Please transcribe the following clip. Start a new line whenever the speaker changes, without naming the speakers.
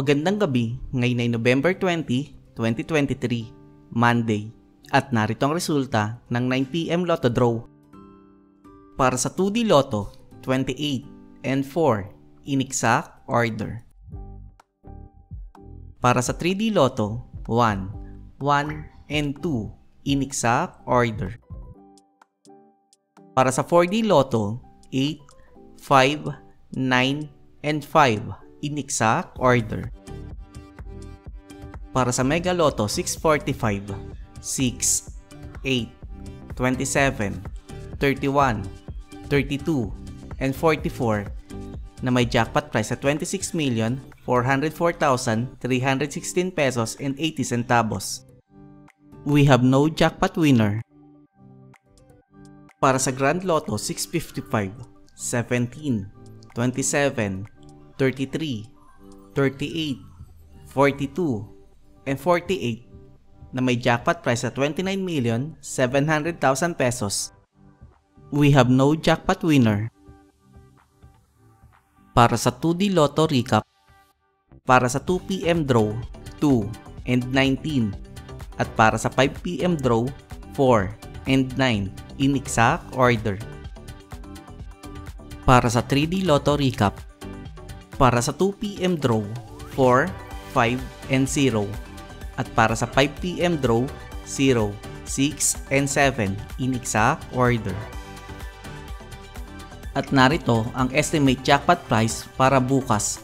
Magandang gabi, ngayon ay November 20, 2023, Monday, at narito ang resulta ng 9pm Lotto Draw. Para sa 2D Lotto, 28 and 4, in exact order. Para sa 3D Lotto, 1, 1 and 2, in exact order. Para sa 4D Lotto, 8, 5, 9, and 5, in exact order. Para sa Mega Lotto 645, 6, 8, 27, 31, 32, and 44 na may jackpot price sa 26,404,316 pesos and 80 centavos. We have no jackpot winner. Para sa Grand Lotto 655, 17, 27, 33, 38, 42, and 48 na may jackpot price sa 29,700,000 pesos. We have no jackpot winner. Para sa 2D Lotto Recap, para sa 2pm draw 2 and 19 at para sa 5pm draw 4 and 9 in exact order. Para sa 3D Lotto Recap, para sa 2pm draw 4, 5, and 0 at para sa 5pm draw 0, 6, and 7 in exact order. At narito ang estimate jackpot price para bukas,